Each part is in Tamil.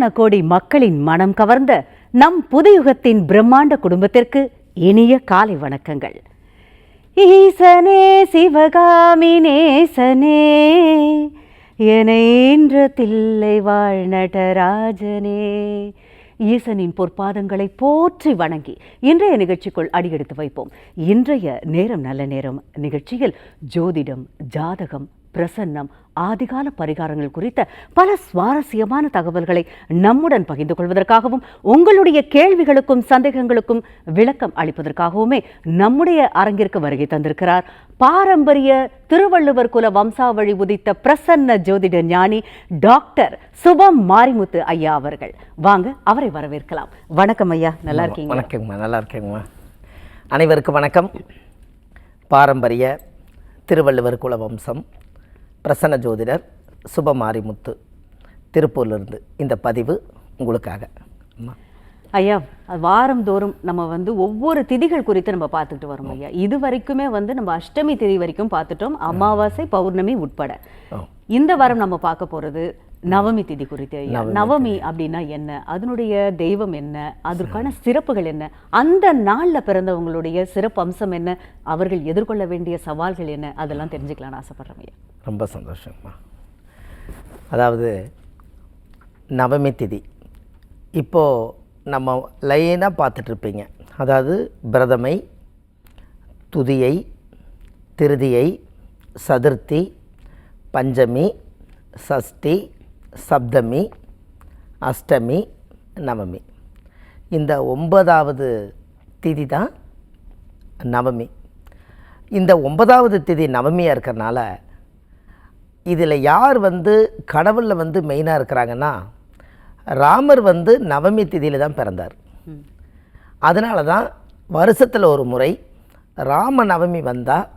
கோடான கோடி மக்களின் மனம் கவர்ந்த நம் புதுயுகத்தின் பிரம்மாண்ட குடும்பத்திற்கு இனிய காலை வணக்கங்கள். ஈசனே சிவகாமி நேசனே, என்ற தில்லை வாழ் நடராஜனே. ஈசனின் பொற்பாதங்களை போற்றி வணங்கி இன்றைய நிகழ்ச்சிக்குள் அடியெடுத்து வைப்போம். இன்றைய நேரம் நல்ல நேரம் நிகழ்ச்சியில் ஜோதிடம், ஜாதகம், பிரசன்னம், ஆதிகால பரிகாரங்கள் குறித்த பல சுவாரஸ்யமான தகவல்களை நம்முடன் பகிர்ந்து கொள்வதற்காகவும் உங்களுடைய கேள்விகளுக்கும் சந்தேகங்களுக்கும் விளக்கம் அளிப்பதற்காகவுமே நம்முடைய அரங்கிற்கு வருகை தந்திருக்கிறார் பாரம்பரிய திருவள்ளுவர் குல வம்சாவழி உதித்த பிரசன்ன ஜோதிட ஞானி டாக்டர் சுபம் மாரிமுத்து ஐயா அவர்கள். வாங்க அவரை வரவேற்கலாம். வணக்கம் ஐயா, நல்லா இருக்கீங்க? வணக்கங்கம்மா, நல்லா இருக்கேங்கம்மா. அனைவருக்கும் வணக்கம். பாரம்பரிய திருவள்ளுவர் குல வம்சம் பிரசன்ன ஜோதிடர் சுப மாரிமுத்து திருப்பூர்லேருந்து இந்த பதிவு உங்களுக்காக. ஐயா, வாரந்தோறும் நம்ம ஒவ்வொரு திதிகள் குறித்து நம்ம பார்த்துக்கிட்டு வரோம் ஐயா. இது வரைக்குமே நம்ம அஷ்டமி திதி வரைக்கும் பார்த்துட்டோம், அமாவாசை பௌர்ணமி உட்பட. இந்த வாரம் நம்ம பார்க்க போகிறது நவமி திதி குறித்து ஐயா. நவமி அப்படின்னா என்ன, அதனுடைய தெய்வம் என்ன, அதற்கான சிறப்புகள் என்ன, அந்த நாளில் பிறந்தவங்களுடைய சிறப்பு அம்சம் என்ன, அவர்கள் எதிர்கொள்ள வேண்டிய சவால்கள் என்ன, அதெல்லாம் தெரிஞ்சுக்கலான்னு ஆசைப்படுறோம் ஐயா. ரொம்ப சந்தோஷம்மா. அதாவது நவமி திதி இப்போது நம்ம லைனாக பார்த்துட்ருப்பீங்க. அதாவது பிரதமை, துதியை, திருதியை, சதுர்த்தி, பஞ்சமி, சஷ்டி, சப்தமி, அஷ்டமி, நவமி. இந்த 9வது திதி தான் நவமி. இந்த 9வது திதி நவமியாக இருக்கிறனால இதில் யார் கடவுளில் மெயினாக இருக்கிறாங்கன்னா, ராமர் நவமி திதியில் தான் பிறந்தார். அதனால தான் வருஷத்தில் ஒரு முறை ராம நவமி வந்தால்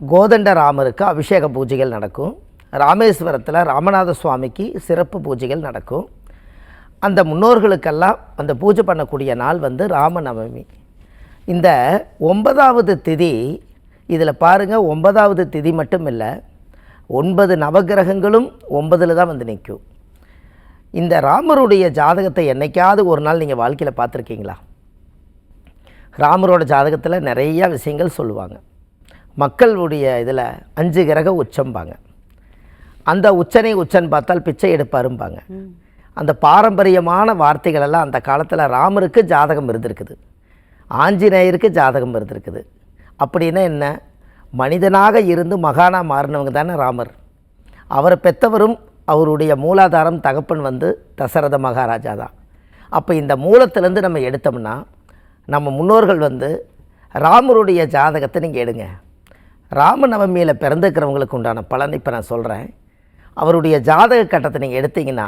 கோதண்ட ராமருக்கு அபிஷேக பூஜைகள் நடக்கும். ராமேஸ்வரத்தில் ராமநாத சுவாமிக்கு சிறப்பு பூஜைகள் நடக்கும். அந்த முன்னோர்களுக்கெல்லாம் அந்த பூஜை பண்ணக்கூடிய நாள் ராமநவமி. இந்த 9வது திதி, இதில் பாருங்கள், 9வது திதி மட்டும் இல்லை, 9 நவகிரகங்களும் 9ல் தான் நிற்கும். இந்த ராமருடைய ஜாதகத்தை என்னைக்காவது ஒரு நாள் நீங்கள் வாழ்க்கையில் பார்த்துருக்கீங்களா? ராமரோட ஜாதகத்தில் நிறையா விஷயங்கள் சொல்லுவாங்க. மக்களுடைய இதில் 5 கிரக உச்சம்பாங்க. அந்த உச்சன் பார்த்தால் பிச்சை எடுப்பாரும்பாங்க. அந்த பாரம்பரியமான வார்த்தைகளெல்லாம் அந்த காலத்தில் ராமருக்கு ஜாதகம் இருந்திருக்குது, ஆஞ்சநேயருக்கு ஜாதகம் இருந்திருக்குது. அப்படின்னா என்ன, மனிதனாக இருந்து மகானாக மாறினவங்க தானே ராமர். அவரை பெற்றவரும் அவருடைய மூலாதாரம் தகப்பன் தசரத மகாராஜா தான். அப்போ இந்த மூலத்திலேருந்து நம்ம எடுத்தோம்னா, நம்ம முன்னோர்கள் ராமருடைய ஜாதகத்தை நீங்கள் எடுங்க. ராமநவமியில் பிறந்துக்கிறவங்களுக்கு உண்டான பலன் இப்போ நான் சொல்கிறேன். அவருடைய ஜாதக கட்டத்தை நீங்கள் எடுத்தீங்கன்னா,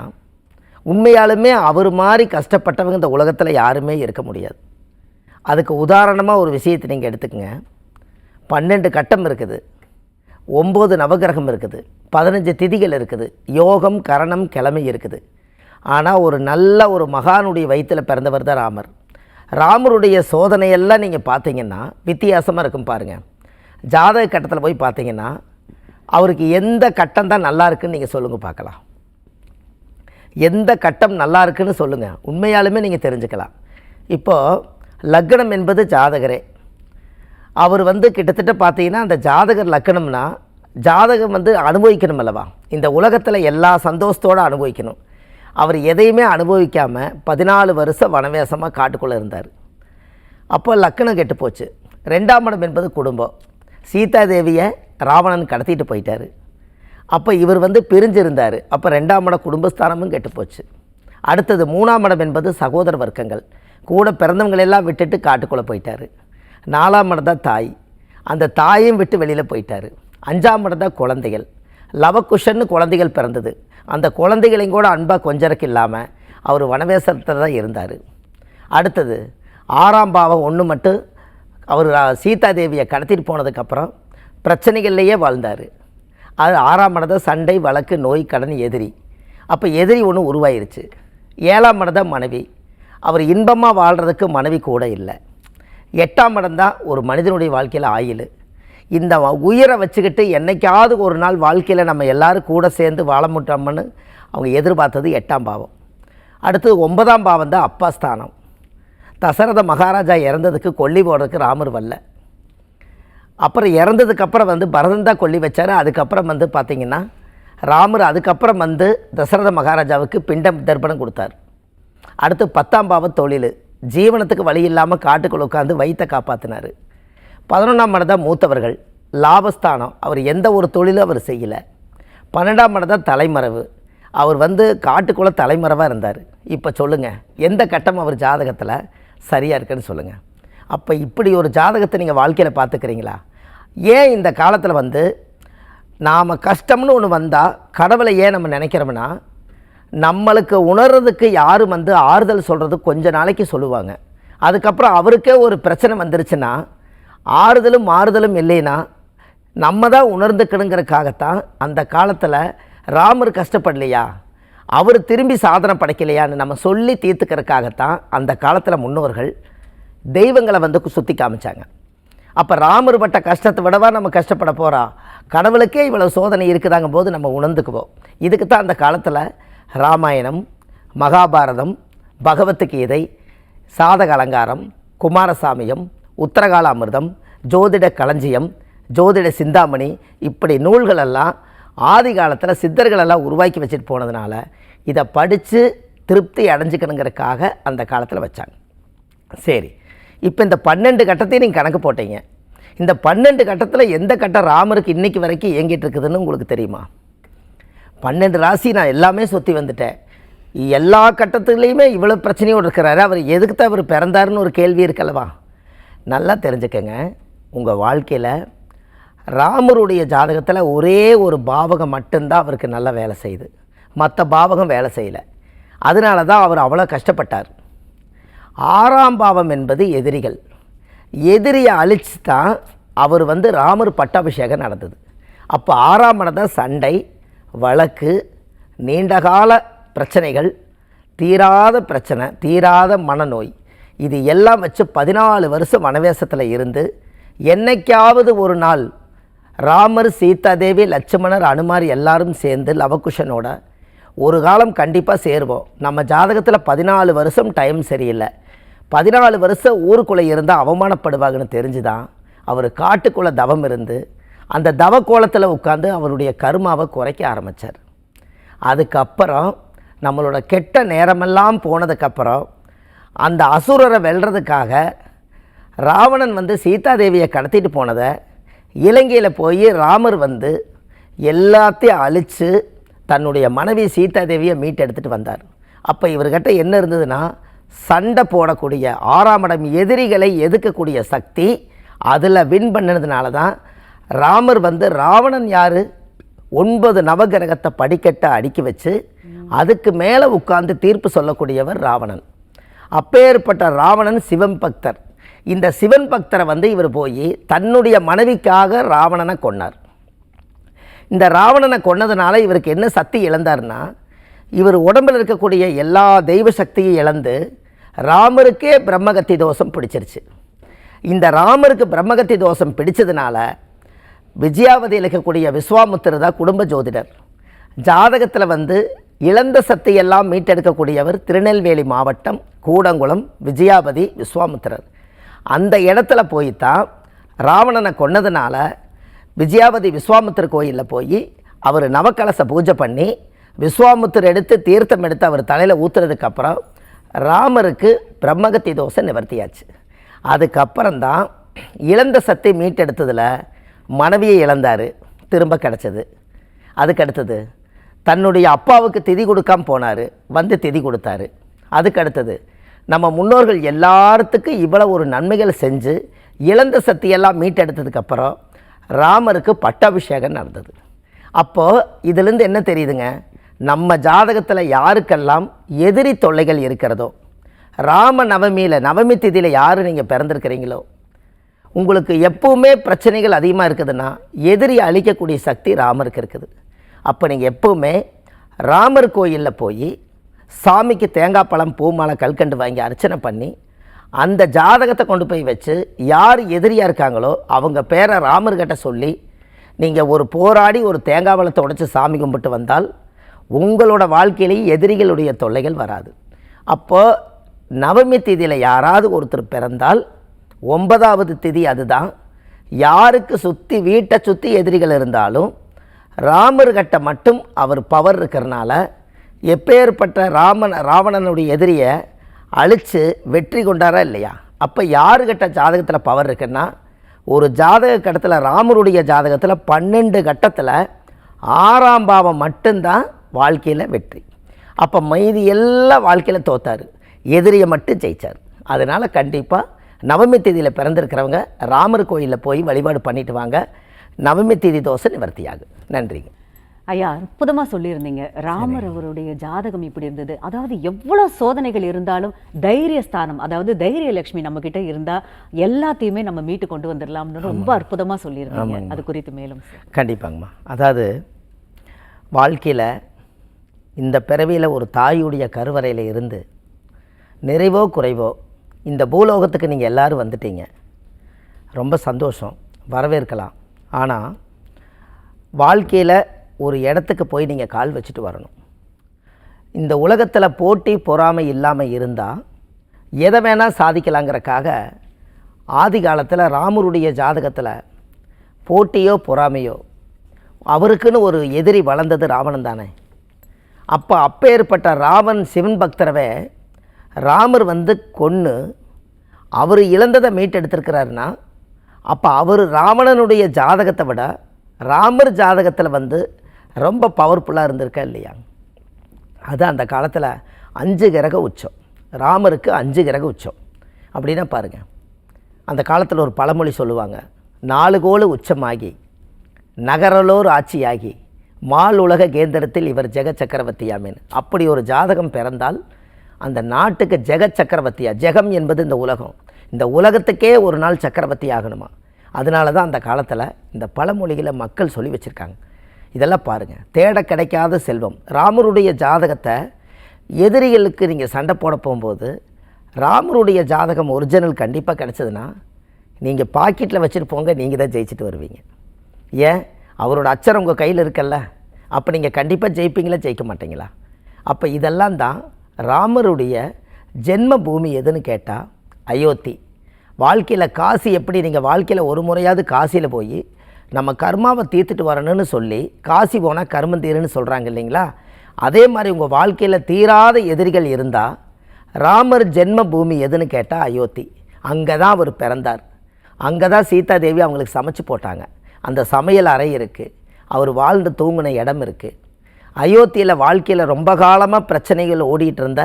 உண்மையாலுமே அவர் மாதிரி கஷ்டப்பட்டவங்க இந்த உலகத்தில் யாருமே இருக்க முடியாது. அதுக்கு உதாரணமாக ஒரு விஷயத்தை நீங்கள் எடுத்துக்கங்க. 12 கட்டம் இருக்குது, 9 நவகிரகம் இருக்குது, 15 திதிகள் இருக்குது, யோகம், கரணம், கிழமை இருக்குது. ஆனால் ஒரு நல்ல ஒரு மகானுடைய வயிற்றில் பிறந்தவர் தான் ராமர். ராமருடைய சோதனையெல்லாம் நீங்கள் பார்த்தீங்கன்னா வித்தியாசமாக இருக்கும். பாருங்கள், ஜாதக கட்டத்தில் போய் பார்த்தீங்கன்னா அவருக்கு எந்த கட்டம் தான் நல்லா இருக்குன்னு நீங்கள் சொல்லுங்கள் பார்க்கலாம். எந்த கட்டம் நல்லா இருக்குன்னு சொல்லுங்கள், உண்மையாலுமே நீங்கள் தெரிஞ்சுக்கலாம். இப்போது லக்னம் என்பது ஜாதகரே. அவர் கிட்டத்தட்ட பார்த்தீங்கன்னா அந்த ஜாதகர் லக்னம்னா ஜாதகம் அனுபவிக்கணும் அல்லவா, இந்த உலகத்தில் எல்லா சந்தோஷத்தோடு அனுபவிக்கணும். அவர் எதையுமே அனுபவிக்காமல் 14 வருஷம் வனவேசமாக காட்டுக்குள்ளே இருந்தார். அப்போ லக்னம் கெட்டு போச்சு. 2ஆம் இடம் என்பது குடும்பம். சீதாதேவியை ராவணன் கடத்திட்டு போயிட்டார். அப்போ இவர் பிரிஞ்சிருந்தார். அப்போ 2ஆம் இடம் குடும்பஸ்தானமும் கெட்டு போச்சு. அடுத்தது 3ஆம் இடம் என்பது சகோதர வர்க்கங்கள், கூட பிறந்தவங்களெல்லாம் விட்டுட்டு காட்டுக்குள்ளே போயிட்டார். 4ஆம் இடம் தான் தாய், அந்த தாயையும் விட்டு வெளியில் போயிட்டார். 5ஆம் இடம் தான் குழந்தைகள், லவகுஷன்னு குழந்தைகள் பிறந்தது. அந்த குழந்தைகளையும் கூட அன்பாக கொஞ்சருக்கு இல்லாமல் அவர் வனவேசத்தில் தான் இருந்தார். அடுத்தது 6ஆம் பாவம் 1 மட்டும் அவர் சீதாதேவியை கடத்திட்டு போனதுக்கப்புறம் பிரச்சனைகள்லேயே வாழ்ந்தார். அது 6ஆம் இடம் சண்டை, வழக்கு, நோய், கடன், எதிரி. அப்போ எதிரி ஒன்று உருவாயிருச்சு. 7ஆம் இடம் மனைவி, அவர் இன்பமாக வாழ்கிறதுக்கு மனைவி கூட இல்லை. 8ஆம் இடம் தான் ஒரு மனிதனுடைய வாழ்க்கையில் ஆயுள். இந்த உயிரை வச்சுக்கிட்டு என்னைக்காவது ஒரு நாள் வாழ்க்கையில் நம்ம எல்லோரும் கூட சேர்ந்து வாழ முட்டோம்னு அவங்க எதிர்பார்த்தது 8ஆம் பாவம். அடுத்து 9ஆம் பாவம் தான் அப்பா ஸ்தானம். தசரத மகாராஜா இறந்ததுக்கு கொல்லி போடுறதுக்கு ராமர் வரல. அப்புறம் இறந்ததுக்கப்புறம் பரதன் தான் கொல்லி வச்சார். அதுக்கப்புறம் பார்த்திங்கன்னா ராமர் அதுக்கப்புறம் தசரத மகாராஜாவுக்கு பிண்டம் தர்ப்பணம் கொடுத்தார். அடுத்து 10ஆம் பாவம் தொழில், ஜீவனத்துக்கு வழி இல்லாமல் காட்டுக்குள்ள உட்காந்து வயிற்றை காப்பாற்றினார். 11ஆம் இடம் தான் மூத்தவர்கள், லாபஸ்தானம், அவர் எந்த ஒரு தொழிலும் அவர் செய்யலை. 12ஆம் இடம் தான் தலைமறைவு, அவர் காட்டுக்குள்ளே தலைமறைவாக இருந்தார். இப்போ சொல்லுங்கள், எந்த கட்டம் அவர் ஜாதகத்தில் சரியாக இருக்குன்னு சொல்லுங்கள். அப்போ இப்படி ஒரு ஜாதகத்தை நீங்கள் வாழ்க்கையில் பார்த்துக்கிறீங்களா? ஏன் இந்த காலத்தில் நாம் கஷ்டம்னு ஒன்று வந்தால் கடவுளை ஏன் நம்ம நினைக்கிறோம்னா, நம்மளுக்கு உணர்றதுக்கு யார் ஆறுதல் சொல்கிறது கொஞ்ச நாளைக்கு சொல்லுவாங்க. அதுக்கப்புறம் அவருக்கே ஒரு பிரச்சனை வந்துருச்சுன்னா ஆறுதலும் மாறுதலும் இல்லைன்னா நம்ம தான் உணர்ந்துக்கணுங்கிறதுக்காகத்தான் அந்த காலத்தில் ராமர் கஷ்டப்படலையா, அவர் திரும்பி சாதனை படைக்கலையான்னு நம்ம சொல்லி தீர்த்துக்கிறதுக்காகத்தான் அந்த காலத்தில் முன்னோர்கள் தெய்வங்களை சுற்றி காமிச்சாங்க. அப்போ ராமர் பட்ட கஷ்டத்தை விடவா நம்ம கஷ்டப்பட போகிறா, கடவுளுக்கே இவ்வளவு சோதனை இருக்குதாங்க போது நம்ம உணர்ந்துக்குவோம். இதுக்கு தான் அந்த காலத்தில் ராமாயணம், மகாபாரதம், பகவத்கீதை, சாதக அலங்காரம், குமாரசாமியம், உத்தரகால அமிர்தம், ஜோதிட களஞ்சியம், ஜோதிட சிந்தாமணி, இப்படி நூல்களெல்லாம் ஆதி காலத்தில் சித்தர்களெல்லாம் உருவாக்கி வச்சுட்டு போனதுனால இதை படித்து திருப்தி அடைஞ்சிக்கணுங்கிறதுக்காக அந்த காலத்தில் வச்சாங்க. சரி, இப்போ இந்த 12 கட்டத்தையும் நீங்கள் கணக்கு போட்டீங்க. இந்த 12 கட்டத்தில் எந்த கட்டம் ராமருக்கு இன்றைக்கி வரைக்கும் இயங்கிட்டு இருக்குதுன்னு உங்களுக்கு தெரியுமா? 12 ராசி நான் எல்லாமே சுற்றி வந்துட்டேன். எல்லா கட்டத்துலேயுமே இவ்வளோ பிரச்சனையோடு இருக்கிறாரு, அவர் எதுக்கு தான் அவர் பிறந்தாருன்னு ஒரு கேள்வி இருக்கல்லவா? நல்லா தெரிஞ்சுக்கங்க, உங்கள் வாழ்க்கையில் ராமருடைய ஜாதகத்தில் ஒரே ஒரு பாவகம் மட்டும்தான் அவருக்கு நல்லா வேலை செய்யுது, மற்ற பாவகம் வேலை செய்யலை. அதனால தான் அவர் அவ்வளோ கஷ்டப்பட்டார். 6ஆம் பாவம் என்பது எதிரிகள், எதிரியை அழிச்சு தான் அவர் ராமர் பட்டாபிஷேகம் நடந்தது. அப்போ 6ஆம் இடம் தான் சண்டை, வழக்கு, நீண்டகால பிரச்சனைகள், தீராத பிரச்சனை, தீராத மனநோய், இது எல்லாம் வச்சு 14 வருஷம் வனவேசத்தில் இருந்து என்னைக்காவது ஒரு நாள் ராமர், சீதாதேவி, லட்சுமணர், அனுமார் எல்லாரும் சேர்ந்து லவகுஷனோட ஒரு காலம் கண்டிப்பாக சேருவோம். நம்ம ஜாதகத்தில் 14 வருஷம் டைம் சரியில்லை, 14 வருஷம் ஊருக்குள்ளே இருந்தால் அவமானப்படுவாங்கன்னு தெரிஞ்சு தான் அவர் காட்டுக்குள்ளே தவம் இருந்து அந்த தவ கோலத்தில் உட்காந்து அவருடைய கருமாவை குறைக்க ஆரம்பித்தார். அதுக்கப்புறம் நம்மளோட கெட்ட நேரமெல்லாம் போனதுக்கப்புறம் அந்த அசுரரை வெல்றதுக்காக ராவணன் சீதாதேவியை கடத்திட்டு போனதை இலங்கையில் போய் ராமர் எல்லாத்தையும் அழித்து தன்னுடைய மனைவி சீதாதேவியை மீட்டெடுத்துட்டு வந்தார். அப்போ இவர்கிட்ட என்ன இருந்ததுன்னா, சண்டை போடக்கூடிய 6ஆம் இடம் எதிரிகளை எதுக்கக்கூடிய சக்தி, அதில் வின் பண்ணதுனால தான் ராமர் ராவணன் யார், 9 நவகிரகத்தை படிக்கட்டை அடுக்கி வச்சு அதுக்கு மேலே உட்கார்ந்து தீர்ப்பு சொல்லக்கூடியவர் ராவணன். அப்பேற்பட்ட ராவணன் சிவன் பக்தர். இந்த சிவன் பக்தரை இவர் போய் தன்னுடைய மனைவிக்காக ராவணனை கொன்னார். இந்த ராவணனை கொன்னதுனால இவருக்கு என்ன சக்தி இழந்தார்னா, இவர் உடம்பில் இருக்கக்கூடிய எல்லா தெய்வ சக்தியும் இழந்து ராமருக்கே பிரம்மகத்தி தோஷம் பிடிச்சிருச்சு. இந்த ராமருக்கு பிரம்மகத்தி தோஷம் பிடிச்சதுனால விஜயாவதியில் இருக்கக்கூடிய விஸ்வாமுத்திரர் தான் குடும்ப ஜோதிடர். ஜாதகத்தில் இழந்த சக்தியெல்லாம் மீட்டெடுக்கக்கூடியவர் திருநெல்வேலி மாவட்டம் கூடங்குளம் விஜயாவதி விஸ்வாமுத்திரர். அந்த இடத்துல போய்த்தான் ராவணனை கொன்னதுனால விஜயாவதி விஸ்வாமுத்திர கோயிலில் போய் அவர் நவக்கலச பூஜை பண்ணி விஸ்வாமுத்திர எடுத்து தீர்த்தம் எடுத்து அவர் தலையில் ஊற்றுறதுக்கப்புறம் ராமருக்கு பிரம்மகத்தி தோஷம் நிவர்த்தியாச்சு. அதுக்கப்புறம்தான் இழந்த சக்தி மீட்டெடுத்ததில் மனைவியை இழந்தார், திரும்ப கிடச்சது. அதுக்கடுத்தது தன்னுடைய அப்பாவுக்கு திதி கொடுக்காமல் போனார், திதி கொடுத்தாரு. அதுக்கடுத்தது நம்ம முன்னோர்கள் எல்லாத்துக்கும் இவ்வளோ ஒரு நன்மைகள் செஞ்சு இழந்த சக்தியெல்லாம் மீட்டெடுத்ததுக்கப்புறம் ராமருக்கு பட்டாபிஷேகம் நடந்தது. அப்போது இதிலேருந்து என்ன தெரியுதுங்க, நம்ம ஜாதகத்தில் யாருக்கெல்லாம் எதிரி தொல்லைகள் இருக்கிறதோ, ராம நவமியில் நவமி திதியில் யார் நீங்கள் பிறந்திருக்கிறீங்களோ, உங்களுக்கு எப்பவுமே பிரச்சனைகள் அதிகமாக இருக்குதுன்னா எதிரி அழிக்கக்கூடிய சக்தி ராமருக்கு இருக்குது. அப்போ நீங்கள் எப்பவுமே ராமர் கோயிலில் போய் சாமிக்கு தேங்காய் பழம், பூ மாலை, கல்கண்டு வாங்கி அர்ச்சனை பண்ணி அந்த ஜாதகத்தை கொண்டு போய் வச்சு யார் எதிரியாக இருக்காங்களோ அவங்க பேரை ராமர்கிட்ட சொல்லி நீங்கள் ஒரு போராடி ஒரு தேங்காய் பழத்தை உடைச்சி சாமி கும்பிட்டு வந்தால் உங்களோட வாழ்க்கையிலேயே எதிரிகளுடைய தொல்லைகள் வராது. அப்போ நவமி திதியில் யாராவது ஒருத்தர் பிறந்தால் 9வது திதி அதுதான். யாருக்கு சுற்றி வீட்டை சுற்றி எதிரிகள் இருந்தாலும் ராமர்கிட்ட மட்டும் அவர் பவர் இருக்கிறனால எப்பேற்பட்ட ராவணனுடைய எதிரியை அழித்து வெற்றி கொண்டாரா இல்லையா? அப்போ யாருக்கிட்ட ஜாதகத்தில் பவர் இருக்குன்னா, ஒரு ஜாதக கட்டத்தில் ராமருடைய ஜாதகத்தில் 12 கட்டத்தில் 6ஆம் பாவம் மட்டும்தான் வாழ்க்கையில் வெற்றி. அப்போ மீதி எல்லாம் வாழ்க்கையில் தோத்தார், எதிரியை மட்டும் ஜெயித்தார். அதனால் கண்டிப்பாக நவமி தேதியில் பிறந்திருக்கிறவங்க ராமர் கோயிலில் போய் வழிபாடு பண்ணிட்டு வாங்க. நவமி தேதி தோசை நிவர்த்தியாகும். நன்றிங்க ஐயா. அற்புதமாக சொல்லியிருந்தீங்க. ராமர் அவருடைய ஜாதகம் இப்படி இருந்தது. அதாவது எவ்வளோ சோதனைகள் இருந்தாலும் தைரியஸ்தானம், அதாவது தைரியலட்சுமி நம்மக்கிட்ட இருந்தால் எல்லாத்தையுமே நம்ம மீட்டு கொண்டு வந்துடலாம்னு ரொம்ப அற்புதமாக சொல்லியிருந்தீங்க. அது குறித்து மேலும் கண்டிப்பாங்கம்மா. அதாவது வாழ்க்கையில் இந்த பிறவியில் ஒரு தாயுடைய கருவறையில் இருந்து நிறைவோ குறைவோ இந்த பூலோகத்துக்கு நீங்கள் எல்லோரும் வந்துட்டீங்க. ரொம்ப சந்தோஷம், வரவேற்கலாம். ஆனால் வாழ்க்கையில் ஒரு இடத்துக்கு போய் நீங்கள் கால் வச்சுட்டு வரணும். இந்த உலகத்தில் போட்டி பொறாமை இல்லாமல் இருந்தால் எதை வேணால் சாதிக்கலாங்கிறக்காக ஆதி காலத்தில் ராமருடைய ஜாதகத்தில் போட்டியோ பொறாமையோ, அவருக்குன்னு ஒரு எதிரி வளர்ந்தது ராவணன் தானே. அப்பேற்பட்ட ராவன் சிவன் பக்தரவே ராமர் வந்து கொன்று அவர் இழந்ததை மீட்டெடுத்திருக்கிறாருன்னா, அப்போ அவர் ராவணனுடைய ஜாதகத்தை விட ராமர் ஜாதகத்தில் வந்து ரொம்ப பவர்ஃபுல்லாக இருந்திருக்கா இல்லையா? அது அந்த காலத்தில் 5 கிரக உச்சம். ராமருக்கு 5 கிரக உச்சம் அப்படின்னா பாருங்கள். அந்த காலத்தில் ஒரு பழமொழி சொல்லுவாங்க, 4 கோள் உச்சமாகி நகரலோர் ஆட்சியாகி மால் உலக கேந்திரத்தில் இவர் ஜெக சக்கரவர்த்தியாமேன். அப்படி ஒரு ஜாதகம் பிறந்தால் அந்த நாட்டுக்கு ஜெக சக்கரவர்த்தியா, ஜெகம் என்பது இந்த உலகம், இந்த உலகத்துக்கே ஒரு நாள் சக்கரவர்த்தி ஆகணுமா. அதனால தான் அந்த காலத்தில் இந்த பழமொழிகளை மக்கள் சொல்லி வச்சுருக்காங்க. இதெல்லாம் பாருங்கள், தேட கிடைக்காத செல்வம். ராமருடைய ஜாதகத்தை எதிரிகளுக்கு நீங்கள் சண்டை போட போகும்போது ராமருடைய ஜாதகம் ஒரிஜினல் கண்டிப்பாக கிடச்சதுன்னா நீங்கள் பாக்கெட்டில் வச்சுட்டு போங்க, நீங்கள் தான் ஜெயிச்சுட்டு வருவீங்க. ஏன்? அவரோட அச்சரம் உங்கள் கையில் இருக்கல்ல, அப்போ நீங்கள் கண்டிப்பாக ஜெயிப்பீங்களா, ஜெயிக்க மாட்டீங்களா? அப்போ இதெல்லாம் தான் ராமருடைய ஜென்ம பூமி எதுன்னு கேட்டால் அயோத்தி. வாழ்க்கையில் காசி, எப்படி நீங்கள் வாழ்க்கையில் ஒரு முறையாவது காசியில் போய் நம்ம கர்மாவை தீர்த்துட்டு வரணும்னு சொல்லி காசி போனால் கர்மம் தீருன்னு சொல்கிறாங்க இல்லைங்களா? அதே மாதிரி உங்கள் வாழ்க்கையில் தீராத எதிரிகள் இருந்தால் ராமர் ஜென்ம பூமி எதுன்னு கேட்டால் அயோத்தி. அங்கே தான் அவர் பிறந்தார். அங்கே தான் சீதா தேவி அவங்களுக்கு சமைச்சு போட்டாங்க. அந்த சமையல் அறை இருக்குது, அவர் வாழ்ந்து தூங்கின இடம் இருக்குது. அயோத்தியில் வாழ்க்கையில் ரொம்ப காலமாக பிரச்சனைகள் ஓடிட்டு இருந்த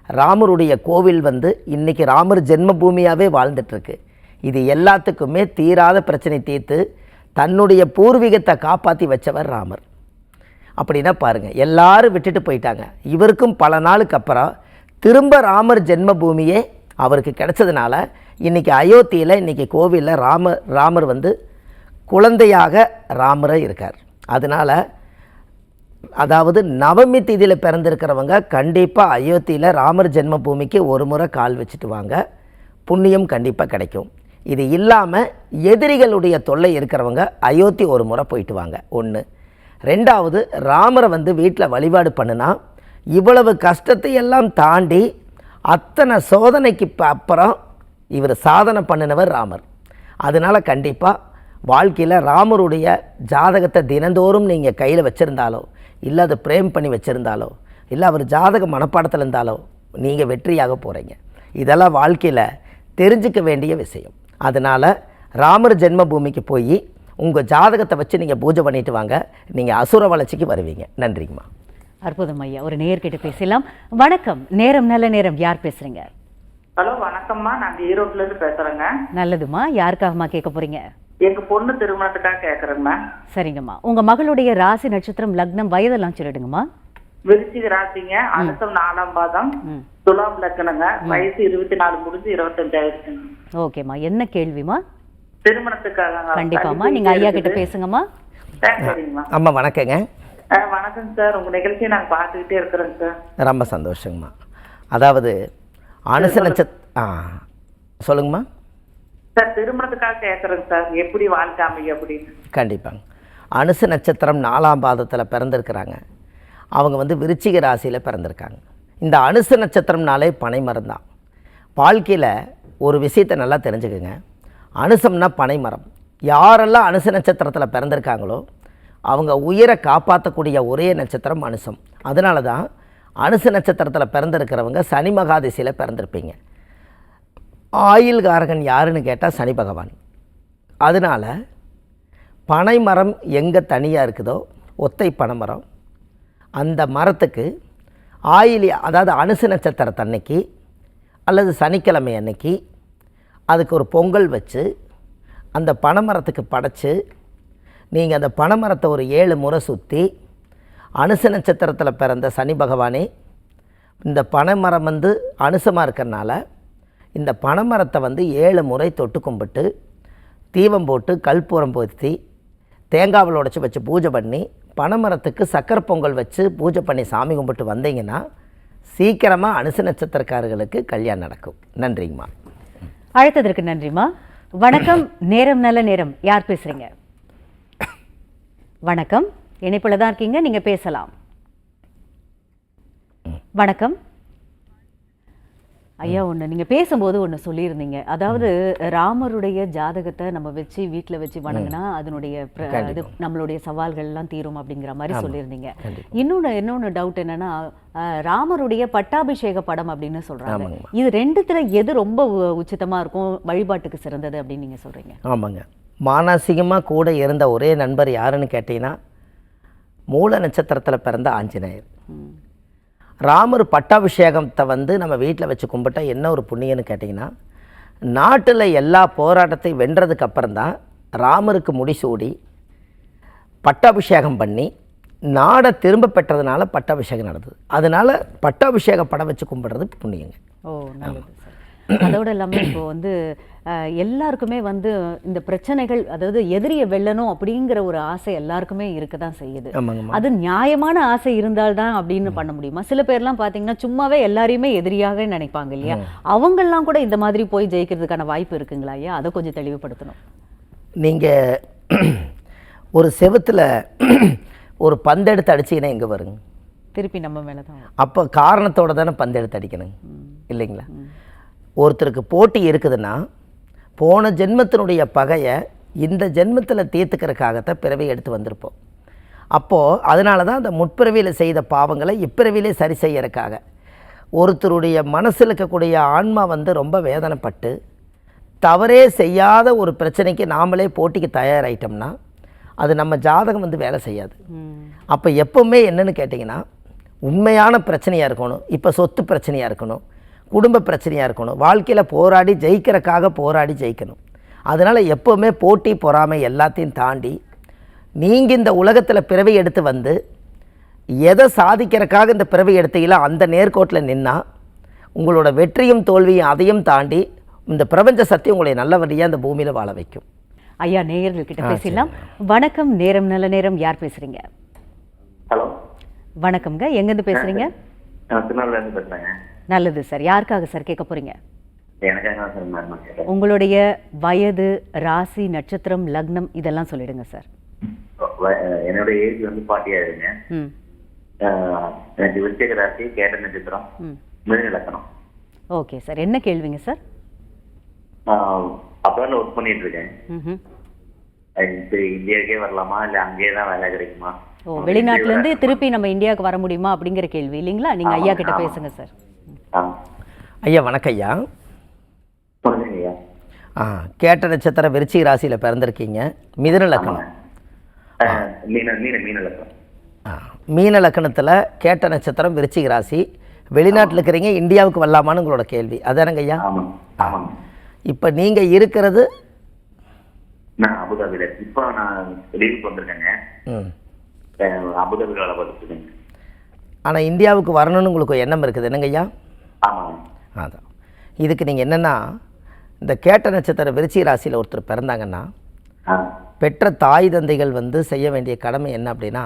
ராமருடைய கோவில் வந்து இன்றைக்கி ராமர் ஜென்ம பூமியாகவே வாழ்ந்துட்டுருக்கு. இது எல்லாத்துக்குமே தீராத பிரச்சனை தீர்த்து தன்னுடைய பூர்வீகத்தை காப்பாற்றி வச்சவர் ராமர். அப்படின்னா பாருங்கள், எல்லாரும் விட்டுட்டு போயிட்டாங்க. இவருக்கும் பல நாளுக்கு அப்புறம் திரும்ப ராமர் ஜென்ம பூமியே அவருக்கு கிடைச்சதுனால இன்றைக்கி அயோத்தியில் இன்றைக்கி கோவிலில் ராமர் வந்து குழந்தையாக ராமரை இருக்கார். அதனால் அதாவது நவமி திதியில் பிறந்திருக்கிறவங்க கண்டிப்பாக அயோத்தியில் ராமர் ஜென்ம பூமிக்கு ஒரு முறை கால் வச்சுட்டு வாங்க, புண்ணியம் கண்டிப்பாக கிடைக்கும். இது இல்லாமல் எதிரிகளுடைய தொல்லை இருக்கிறவங்க அயோத்தி ஒரு முறை போயிட்டு வாங்க. 1. 2வது, ராமரை வந்து வீட்டில் வழிபாடு பண்ணுனா இவ்வளவு கஷ்டத்தை எல்லாம் தாண்டி அத்தனை சோதனைக்கு அப்புறம் இவர் சாதனை பண்ணினவர் ராமர். அதனால் கண்டிப்பாக வாழ்க்கையில் ராமருடைய ஜாதகத்தை தினந்தோறும் நீங்கள் கையில் வச்சுருந்தாலோ, இல்லை அதை பிரேம் பண்ணி வச்சுருந்தாலோ, இல்லை அவர் ஜாதக மனப்பாடத்தில் இருந்தாலோ நீங்கள் வெற்றியாக போகிறீங்க. இதெல்லாம் வாழ்க்கையில் தெரிஞ்சிக்க வேண்டிய விஷயம். அதனால் ராமர் ஜென்ம பூமிக்கு போய் உங்கள் ஜாதகத்தை வச்சு நீங்கள் பூஜை பண்ணிட்டு வாங்க, நீங்கள் அசுர வளர்ச்சிக்கு வருவீங்க. நன்றிங்கம்மா. அற்புதம் ஐயா. ஒரு நேயர்கிட்ட பேசலாம். வணக்கம். நேரம் நல்ல நேரம். யார் பேசுறீங்க? ஹலோ, வணக்கம்மா. நான் ஈரோட்ல இருந்து பேசுறேங்க. நல்லதுமா. யாருக்காகமா கேட்க போறீங்க? எங்க பொண்ணு திருமணத்துக்காக கேக்குறேங்கம்மா. சரிங்கம்மா. உங்க மகளுடைய ராசி, நட்சத்திரம், லக்னம், வயதெல்லாம் சொல்லிடுங்கம்மா. விருச்சிக ராசிங்க, அனுசம் 4ஆம் பாதம், துலாம் லக்னங்க, வயசு 24 முடிஞ்சு 25 ஆயிடுச்சுங்க. ஓகேம்மா. என்ன கேள்விமா? திருமணத்துக்காக. கண்டிப்பாம்மா. நீங்க ஐயா கிட்ட பேசுங்கம்மா. சரிங்கம்மா. அம்மா வணக்கங்க. வணக்கம் சார். உங்க நிகழ்ச்சியை நாங்கள் பார்த்துக்கிட்டே இருக்கிறோங்க சார். ரொம்ப சந்தோஷங்கம்மா. அதாவது அனுச சொல்லுங்கம்மா. சார், திருமணத்துக்காக கேட்குறேங்க சார், எப்படி வாழ்க்கை அமையும் அப்படின்னு. கண்டிப்பாங்க. அனுச நட்சத்திரம் 4ஆம் பாதத்தில் பிறந்திருக்கிறாங்க. அவங்க வந்து விருச்சிக ராசியில் பிறந்திருக்காங்க. இந்த அனுச நட்சத்திரம்னாலே பனைமரம் தான். வாழ்க்கையில் ஒரு விஷயத்தை நல்லா தெரிஞ்சுக்குங்க. அனுசம்னா பனைமரம். யாரெல்லாம் அனுச நட்சத்திரத்தில் பிறந்திருக்காங்களோ அவங்க உயிரை காப்பாற்றக்கூடிய ஒரே நட்சத்திரம் அனுசம். அதனால தான் அனுச நட்சத்திரத்தில் பிறந்திருக்கிறவங்க சனி மகாதிசையில் பிறந்திருப்பீங்க. ஆயுள்காரகன் யாருன்னு கேட்டால் சனி பகவான். அதனால் பனைமரம் எங்கே தனியாக இருக்குதோ ஒத்தை பனைமரம், அந்த மரத்துக்கு ஆயிலி அதாவது அனுச நட்சத்திரத்தன்னைக்கு அல்லது சனிக்கிழமை அன்னைக்கு அதுக்கு ஒரு பொங்கல் வச்சு அந்த பனைமரத்துக்கு படைச்சி நீங்கள் அந்த பனைமரத்தை ஒரு 7 முறை சுற்றி அனுச நட்சத்திரத்தில் பிறந்த சனி பகவானே, இந்த பனைமரம் அனுசமாக இருக்கிறனால இந்த பனைமரத்தை 7 முறை தொட்டு கும்பிட்டு தீபம் போட்டு கற்பூரம் பொருத்தி தேங்காவில் உடச்சி வச்சு பூஜை பண்ணி பனைமரத்துக்கு சக்கரை பொங்கல் வச்சு பூஜை பண்ணி சாமி கும்பிட்டு வந்தீங்கன்னா சீக்கிரமாக அனுச நட்சத்திரக்காரர்களுக்கு கல்யாணம் நடக்கும். நன்றிங்கம்மா. அழைத்ததற்கு நன்றிம்மா. வணக்கம், நேரம் நல்ல நேரம். யார் பேசுறீங்க? வணக்கம், இணைப்புல தான் இருக்கீங்க, நீங்க பேசலாம். வணக்கம் ஐயா. நீங்க பேசும்போது ஒன்று சொல்லியிருந்தீங்க, அதாவது ராமருடைய ஜாதகத்தை நம்ம வச்சு வீட்டில் வச்சு வணங்கினா அதனுடைய இது நம்மளுடைய சவால்கள்லாம் தீரும் அப்படிங்கிற மாதிரி சொல்லியிருந்தீங்க. இன்னொன்று டவுட் என்னன்னா, ராமருடைய பட்டாபிஷேக படம் அப்படின்னு சொல்றாங்க. இது ரெண்டுத்துல எது ரொம்ப உச்சிதமா இருக்கும், வழிபாட்டுக்கு சிறந்தது அப்படின்னு நீங்க சொல்றீங்க? ஆமாங்க. மானசீகமாக கூட இருந்த ஒரே நண்பர் யாருன்னு கேட்டீங்கன்னா மூல நட்சத்திரத்தில் பிறந்த ஆஞ்சநேயர். ராமர் பட்டாபிஷேகத்தை நம்ம வீட்டில் வச்சு கும்பிட்டா என்ன ஒரு புண்ணியன்னு கேட்டிங்கன்னா, நாட்டில் எல்லா போராட்டத்தையும் வென்றதுக்கு அப்புறம்தான் ராமருக்கு முடிசூடி பட்டாபிஷேகம் பண்ணி நாடை திரும்ப பெற்றதுனால பட்டாபிஷேகம் நடந்தது. அதனால் பட்டாபிஷேக படம் வச்சு கும்பிட்றது புண்ணியங்க. ஓ, நல்லது சார். அதோடு இல்லாமல் இப்போ எல்லாருக்குமே இந்த பிரச்சனைகள், அதாவது எதிரியை வெல்லணும் அப்படிங்கிற ஒரு ஆசை எல்லாருக்குமே இருக்க தான் செய்யுது. அது நியாயமான ஆசை இருந்தால்தான் அப்படின்னு பண்ண முடியுமா? சில பேர்லாம் பார்த்தீங்கன்னா சும்மாவே எல்லாரையுமே எதிரியாக நினைப்பாங்க இல்லையா? அவங்கெல்லாம் கூட இந்த மாதிரி போய் ஜெயிக்கிறதுக்கான வாய்ப்பு இருக்குங்களா ஐயா? அதை கொஞ்சம் தெளிவுபடுத்தணும். நீங்கள் ஒரு செவத்தில் ஒரு பந்தெடுத்து அடிச்சிங்கன்னா எங்கே வருங்க? திருப்பி நம்ம மேலே தான். அப்போ காரணத்தோடு தானே பந்தெடுத்து அடிக்கணும் இல்லைங்களா? ஒருத்தருக்கு போட்டி இருக்குதுன்னா போன ஜென்மத்தினுடைய பகையை இந்த ஜென்மத்தில் தீர்த்துக்கிறதுக்காகத்தான் பிறவி எடுத்து வந்திருப்போம். அப்போது அதனால தான் அந்த முற்பிறவியில் செய்த பாவங்களை இப்பிறவிலே சரி செய்யறதுக்காக ஒருத்தருடைய மனசில் இருக்கக்கூடிய ஆன்மா ரொம்ப வேதனைப்பட்டு தவறே செய்யாத ஒரு பிரச்சனைக்கு நாமளே போட்டிக்கு தயாராகிட்டோம்னா அது நம்ம ஜாதகம் வேலை செய்யாது. அப்போ எப்போவுமே என்னென்னு கேட்டிங்கன்னா, உண்மையான பிரச்சனையாக இருக்கணும், இப்போ சொத்து பிரச்சனையாக இருக்கணும், குடும்ப பிரச்சனையாக இருக்கணும், வாழ்க்கையில் போராடி ஜெயிக்கிறதுக்காக போராடி ஜெயிக்கணும். அதனால் எப்போவுமே போட்டி பொறாமை எல்லாத்தையும் தாண்டி நீங்கள் இந்த உலகத்தில் பிறவி எடுத்து எதை சாதிக்கிறதுக்காக இந்த பிறவி எடுத்தீங்களோ அந்த நேர்கோட்டில் நின்னா உங்களோட வெற்றியும் தோல்வியும் அதையும் தாண்டி இந்த பிரபஞ்ச சக்தி உங்களை நல்லபடியாக இந்த பூமியில் வாழ வைக்கும். ஐயா, நேயர்கள்கிட்ட பேசலாம். வணக்கம், நேரம் நல்ல நேரம். யார் பேசுறீங்க? ஹலோ, வணக்கம்ங்க. எங்கேருந்து பேசுறீங்க? திருநெல்வேலியிலிருந்து பேசுறேங்க. நல்லது சார். யாருக்காக சார் கேட்க போறீங்க? எனக்கு உங்களுடைய வயது, ராசி, நட்சத்திரம், லக்னம் இதெல்லாம் சொல்லிடுங்க சார். என்னோட ஏஜ் 40 ஆகுதுங்க. எனக்கு விருச்சிக ராசி, கேட்ட நட்சத்திரம், மிருக லக்னம். Okay sir. என்ன கேள்விங்க சார்? அப்பதான் ஒர்க் பண்ணிட்டு இருக்கேன். இந்தியாவுக்கே வரலாமா இல்ல அங்கேயே தான் வேலை கிடைக்குமா? ஓ, வெளிநாட்டுல இருந்து திருப்பி நம்ம இந்தியாவுக்கு வர முடியுமா அப்படிங்கிற கேள்வி இல்லைங்களா? நீங்க ஐயா கிட்ட பேசுங்க சார். ஐயா வணக்கம் ஐயா. கேட்ட நட்சத்திரம் விருச்சிக ராசியில் பிறந்திருக்கீங்க, மிதுன லக்னம். மீன லக்னத்தில் கேட்ட நட்சத்திரம் விருச்சிக ராசி, வெளிநாட்டில் இருக்கிறீங்க, இந்தியாவுக்கு வரலாமான்னு உங்களோட கேள்வி அதானங்க ஐயா? இப்போ நீங்கள் இருக்கிறது அபுதாபியில். இப்போ நான் லீவுக்கு வந்திருக்கேங்க. அபுதாபியில் வேலை பார்த்துருக்கேன். ஆனால் இந்தியாவுக்கு வரணும்னு உங்களுக்கு எண்ணம் இருக்குது என்னங்க ஐயா? அதான் இதுக்கு நீங்கள் என்னென்னா, இந்த கேட்ட நட்சத்திரம் விருச்சிக ராசியில் ஒருத்தர் பிறந்தாங்கன்னா பெற்ற தாய் தந்தைகள் செய்ய வேண்டிய கடமை என்ன அப்படின்னா,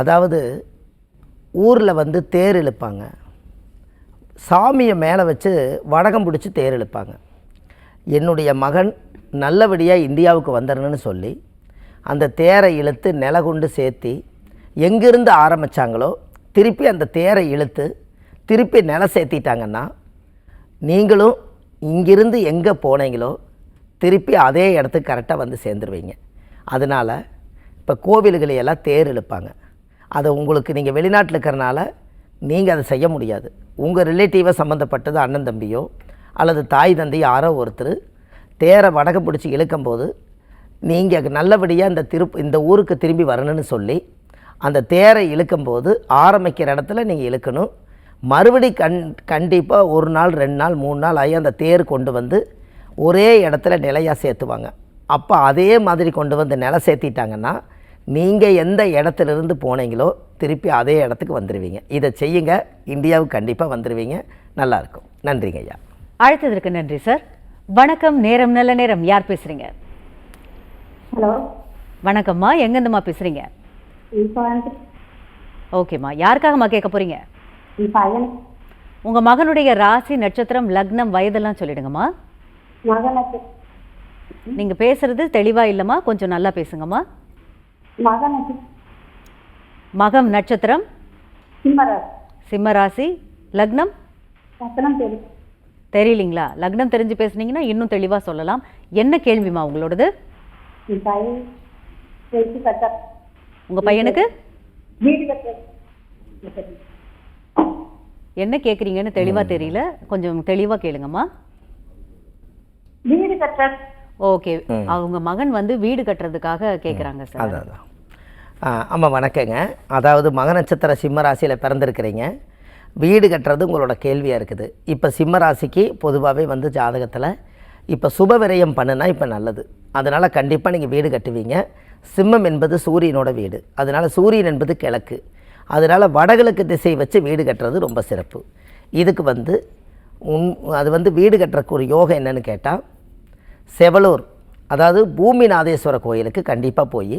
அதாவது ஊரில் தேர் இழுப்பாங்க, சாமியை மேலே வச்சு வடகம் பிடிச்சி தேர் இழுப்பாங்க. என்னுடைய மகன் நல்லபடியாக இந்தியாவுக்கு வந்துடணும்னு சொல்லி அந்த தேரை இழுத்து நில கொண்டு சேர்த்தி எங்கிருந்து ஆரம்பித்தாங்களோ திருப்பி அந்த தேரை இழுத்து திருப்பி நிலை சேர்த்திட்டாங்கன்னா நீங்களும் இங்கிருந்து எங்கே போனீங்களோ திருப்பி அதே இடத்துக்கு கரெக்டாக வந்து சேர்ந்துருவீங்க. அதனால் இப்போ கோவில்களையெல்லாம் தேர் இழுப்பாங்க. அதை உங்களுக்கு நீங்கள் வெளிநாட்டில் இருக்கிறனால நீங்கள் அதை செய்ய முடியாது. உங்கள் ரிலேட்டிவை சம்மந்தப்பட்டது அண்ணன் தம்பியோ அல்லது தாய் தந்தை யாரோ ஒருத்தர் தேரை வடக்கு பிடிச்சி இழுக்கும்போது நீங்கள் நல்லபடியாக இந்த ஊருக்கு திரும்பி வரணும்னு சொல்லி அந்த தேரை இழுக்கும்போது ஆரம்பிக்கிற இடத்துல நீங்கள் இழுக்கணும். மறுபடி கண்டிப்பாக 1 நாள் 2 நாள் 3 நாள் ஆகி அந்த தேர் கொண்டு வந்து ஒரே இடத்துல நிலையாக சேர்த்துவாங்க. அப்போ அதே மாதிரி கொண்டு வந்து நிலை சேர்த்திட்டாங்கன்னா நீங்கள் எந்த இடத்துலேருந்து போனீங்களோ திருப்பி அதே இடத்துக்கு வந்துடுவீங்க. இதை செய்யுங்க, இந்தியாவுக்கு கண்டிப்பாக வந்துடுவீங்க. நல்லாயிருக்கும். நன்றிங்க ஐயா. அழைத்ததற்கு நன்றி சார். வணக்கம், நேரம் நல்ல நேரம். யார் பேசுகிறீங்க? ஹலோ, வணக்கம்மா. எங்கேருந்துமா பேசுகிறீங்க? ஓகேம்மா, யாருக்காகம்மா கேட்க போகிறீங்க? பையன் உங்கள் மகனுடைய ராசி, நட்சத்திரம், லக்னம், வயதெல்லாம் சொல்லிடுங்கம்மா. மகனுக்கு நீங்கள் பேசுகிறது தெளிவாக இல்லைம்மா, கொஞ்சம் நல்லா பேசுங்கம்மா. மகனுக்கு மகம் நட்சத்திரம், சிம்மராசி சிம்மராசி, லக்னம் ரத்தனம் தெரியும். தெரியலீங்களா? லக்னம் தெரிஞ்சு பேசுனீங்கன்னா இன்னும் தெளிவாக சொல்லலாம். என்ன கேள்விமா உங்களோடது? என் பையன் பேசி கட்ட உங்கள் பையனுக்கு வீடு கட்ட என்ன கேட்குறீங்கன்னு தெளிவாக தெரியல, கொஞ்சம் தெளிவாக கேளுங்கம்மா. வீடு கட்ட. ஓகே, அவங்க மகன் வந்து வீடு கட்டுறதுக்காக கேட்குறாங்க சார். அதான். ஆமாம், வணக்கங்க. அதாவது மக நட்சத்திர சிம்ம ராசியில் பிறந்திருக்கிறீங்க. வீடு கட்டுறது உங்களோட கேள்வியாக இருக்குது. இப்போ சிம்ம ராசிக்கு பொதுவாகவே வந்து ஜாதகத்தில் இப்போ சுப விரயம் பண்ணுனா இப்போ நல்லது. அதனால் கண்டிப்பாக நீங்கள் வீடு கட்டுவீங்க. சிம்மம் என்பது சூரியனோட வீடு, அதனால் சூரியன் என்பது கிழக்கு, அதனால் வடகிழக்கு திசை வச்சு வீடு கட்டுறது ரொம்ப சிறப்பு. இதுக்கு வந்து அது வந்து வீடு கட்டுறக்கு ஒரு யோகம் என்னன்னு கேட்டால், செவலூர் அதாவது பூமிநாதேஸ்வர கோயிலுக்கு கண்டிப்பாக போய்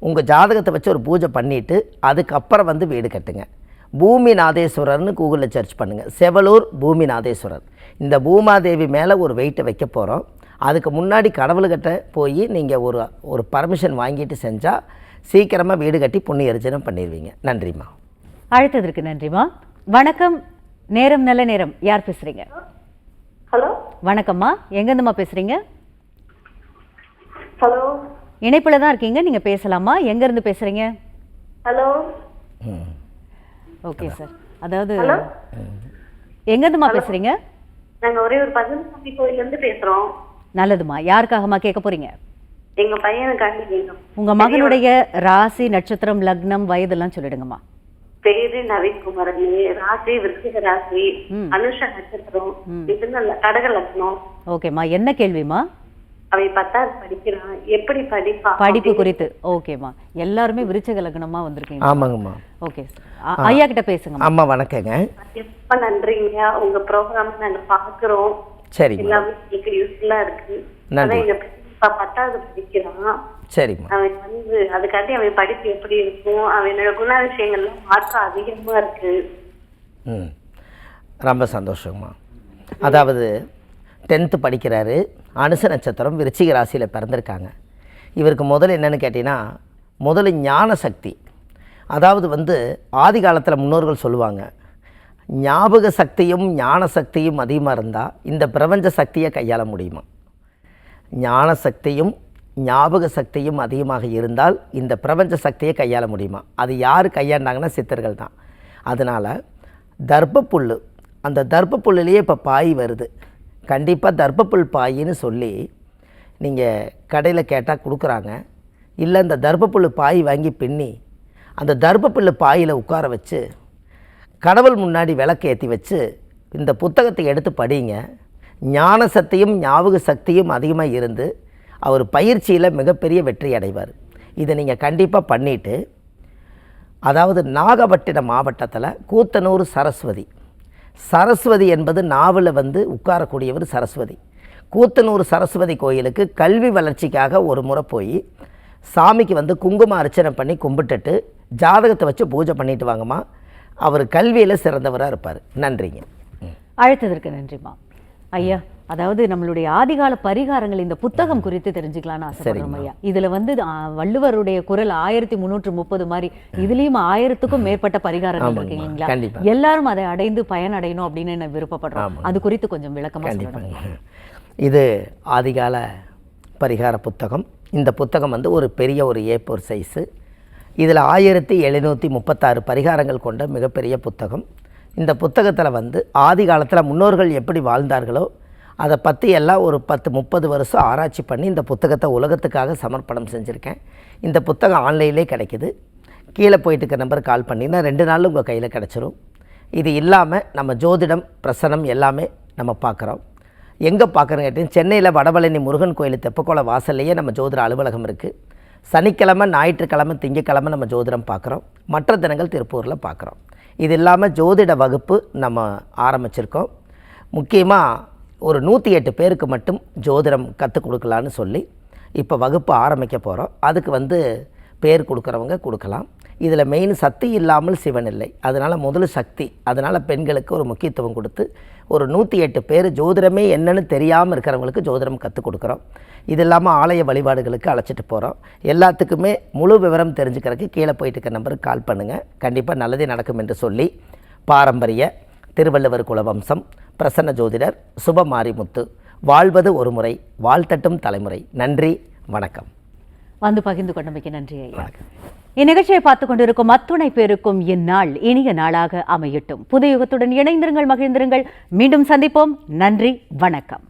உங்கள் ஜாதகத்தை வச்சு ஒரு பூஜை பண்ணிவிட்டு அதுக்கப்புறம் வந்து வீடு கட்டுங்க. பூமிநாதேஸ்வரர்னு கூகுளில் சர்ச் பண்ணுங்கள். செவலூர் பூமிநாதேஸ்வரர். இந்த பூமாதேவி மேலே ஒரு வெயிட்டை வைக்க போகிறோம். அதுக்கு முன்னாடி கடவுள்கிட்ட போய் நீங்கள் ஒரு பர்மிஷன் வாங்கிட்டு செஞ்சால் சீக்கிரமாக வீடு கட்டி புண்ணிய அர்ச்சனம் பண்ணிடுவீங்க. நன்றிம்மா. அழைத்ததற்கு நன்றிம்மா. வணக்கம், நேரம் நல்ல நேரம். யார் பேசுகிறீங்க? ஹலோ, வணக்கம்மா. எங்கேருந்துமா பேசுகிறீங்க? ஹலோ, இணைப்பில் தான் இருக்கீங்க, நீங்கள் பேசலாமா. எங்கேருந்து பேசுகிறீங்க? ஹலோ. Okay sir. அதாவது எங்கேருந்துமா பேசுகிறீங்க? நாங்கள் ஒரே ஒரு பஜன்சாமி கோயிலேருந்து பேசுகிறோம். நல்லதுமா. யாருக்காகம்மா கேட்க போகிறீங்க? எங்க பையனுக்காண்டி கேட்கும். உங்க மகனுடைய ராசி, நட்சத்திரம், லக்னம், வயதெல்லாம் சொல்லிடுங்கம்மா. பேரு நவீன்குமார், ராசி விருச்சிக ராசி, அனுஷ நட்சத்திரம், கடக லக்னம். ஓகேம்மா, என்ன கேள்விமா? அவன் 10வது படிக்கிறான், எப்படி படிப்பா? படிப்பு குறித்து. ஓகேம்மா, எல்லாருமே விருச்சிக லக்னமா வந்திருக்கீங்க. ஆமாங்கம்மா. ஓகே, ஐயா கிட்ட பேசுங்க. அம்மா வணக்கங்க. ரொம்ப நன்றிங்க, உங்க ப்ரோக்ராம் நாங்க பாக்குறோம். சரிங்க, எல்லாமே எங்களுக்கு யூஸ்ஃபுல்லா இருக்கு. நன்றி. 10வது படிக்கிறான். சரிம்மா. அவன் வந்து அதுக்காண்டி அவன் படிப்பு எப்படி இருக்கும், அவனோட குணாதிசயங்கள்லாம் மாற்றம் அதிகமா இருக்கு. ரொம்ப சந்தோஷங்கம்மா. அதாவது 10th படிக்கிறாரு, அனுச நட்சத்திரம், விருச்சிக ராசியில் பிறந்திருக்காங்க. இவருக்கு முதல்ல என்னென்னு கேட்டிங்கன்னா, முதல்ல ஞான சக்தி. அதாவது வந்து ஆதி காலத்தில் முன்னோர்கள் சொல்லுவாங்க, ஞாபக சக்தியும் ஞான சக்தியும் அதிகமாக இருந்தால் இந்த பிரபஞ்ச சக்தியை கையாள முடியுமா. ஞான சக்தியும் ஞாபக சக்தியும் அதிகமாக இருந்தால் இந்த பிரபஞ்ச சக்தியை கையாள முடியுமா. அது யார் கையாண்டாங்கன்னா சித்தர்கள் தான். அதனால் தர்ப்பப்புல், அந்த தர்ப்பப்புல்லையே இப்போ பாய் வருது. கண்டிப்பாக தர்ப்பப்புல் பாயின்னு சொல்லி நீங்கள் கடையில் கேட்டால் கொடுக்குறாங்க. இல்லை இந்த தர்ப்பப்புல் பாய் வாங்கி பின்னி அந்த தர்ப்பப்புல் பாயில் உட்கார வச்சு கடவுள் முன்னாடி விளக்கு ஏற்றி வச்சு இந்த புத்தகத்தை எடுத்து படிங்க. ஞான சக்தியும் ஞாபக சக்தியும் அதிகமாக இருந்து அவர் பயிற்சியில் மிகப்பெரிய வெற்றி அடைவார். இதை நீங்கள் கண்டிப்பாக பண்ணிவிட்டு, அதாவது நாகப்பட்டினம் மாவட்டத்தில் கூத்தனூர் சரஸ்வதி, சரஸ்வதி என்பது நாவல வந்து உட்காரக்கூடியவர் சரஸ்வதி. கூத்தனூர் சரஸ்வதி கோயிலுக்கு கல்வி வளர்ச்சிக்காக ஒரு முறை போய் சாமிக்கு வந்து குங்கும அர்ச்சனை பண்ணி கும்பிட்டுட்டு ஜாதகத்தை வச்சு பூஜை பண்ணிட்டு வாங்கம்மா. அவர் கல்வியில் சிறந்தவராக இருப்பார். நன்றிங்க. அழைத்ததற்கு நன்றிம்மா. ஐயா, அதாவது நம்மளுடைய ஆதிகால பரிகாரங்கள் இந்த புத்தகம் குறித்து தெரிஞ்சுக்கலாம்னு ஆசைப்படுறோம் ஐயா. இதுல வந்து வள்ளுவருடைய குரல் 1330 மாதிரி இதுலயும் 1000க்கும் மேற்பட்ட பரிகாரங்கள் இருக்கு இல்லைங்களா? கண்டிப்பா. எல்லாரும் அதை அடைந்து பயனடையணும் அப்படின்னு நான் விருப்பப்படுறோம். அது குறித்து கொஞ்சம் விளக்கமா சொல்லுங்க. இது ஆதிகால பரிகார புத்தகம். இந்த புத்தகம் வந்து ஒரு பெரிய ஒரு A4 சைஸு. இதில் 1736 பரிகாரங்கள் கொண்ட மிகப்பெரிய புத்தகம். இந்த புத்தகத்தில் வந்து ஆதி காலத்தில் முன்னோர்கள் எப்படி வாழ்ந்தார்களோ அதை பற்றி எல்லாம் ஒரு 10-30 வருஷம் ஆராய்ச்சி பண்ணி இந்த புத்தகத்தை உலகத்துக்காக சமர்ப்பணம் செஞ்சுருக்கேன். இந்த புத்தகம் ஆன்லைன்லேயே கிடைக்கிது. கீழே போயிட்டு இருக்க நம்பர் கால் பண்ணினா 2 நாளில் உங்கள் கையில் கிடச்சிரும். இது இல்லாமல் நம்ம ஜோதிடம் பிரசனம் எல்லாமே நம்ம பார்க்குறோம். எங்கே பார்க்குறோன்னு கேட்டீங்கன்னா, சென்னையில் வடபழனி முருகன் கோயில் தெப்பக்குள வாசல்லையே நம்ம ஜோதிட அலுவலகம் இருக்குது. சனிக்கிழமை, ஞாயிற்றுக்கிழமை, திங்கக்கிழமை நம்ம ஜோதிடம் பார்க்குறோம். மற்ற தினங்கள் திருப்பூரில் பார்க்குறோம். இது இல்லாமல் ஜோதிட வகுப்பு நம்ம ஆரம்பிச்சிருக்கோம். முக்கியமாக ஒரு 108 பேருக்கு மட்டும் ஜோதிடம் கற்றுக் கொடுக்கலான்னு சொல்லி இப்போ வகுப்பு ஆரம்பிக்க போகிறோம். அதுக்கு வந்து பேர் கொடுக்குறவங்க கொடுக்கலாம். இதில் மெயின் சக்தி இல்லாமல் சிவன் இல்லை. அதனால் முதல் சக்தி. அதனால் பெண்களுக்கு ஒரு முக்கியத்துவம் கொடுத்து ஒரு 108 பேர் ஜோதிடமே என்னன்னு தெரியாமல் இருக்கிறவங்களுக்கு ஜோதிடம் கற்றுக் கொடுக்குறோம். இது இல்லாமல் ஆலய வழிபாடுகளுக்கு அழைச்சிட்டு போகிறோம். எல்லாத்துக்குமே முழு விவரம் தெரிஞ்சுக்கிறதுக்கு கீழே போயிட்டு இருக்க நம்பருக்கு கால் பண்ணுங்கள். கண்டிப்பாக நல்லதே நடக்கும் என்று சொல்லி பாரம்பரிய திருவள்ளுவர் குலவம்சம் பிரசன்ன ஜோதிடர் சுப மாரிமுத்து வாழ்வது ஒரு முறை வாழ்த்தட்டும் தலைமுறை. நன்றி, வணக்கம். வந்து பகிர்ந்து கொண்டமைக்கு நன்றி ஐயா. இந்நிகழ்ச்சியை பார்த்துக் கொண்டிருக்கும் அத்துணை பேருக்கும் இந்நாள் இனிய நாளாக அமையட்டும். புது யுகத்துடன் இணைந்திருங்கள், மகிழ்ந்திருங்கள். மீண்டும் சந்திப்போம். நன்றி, வணக்கம்.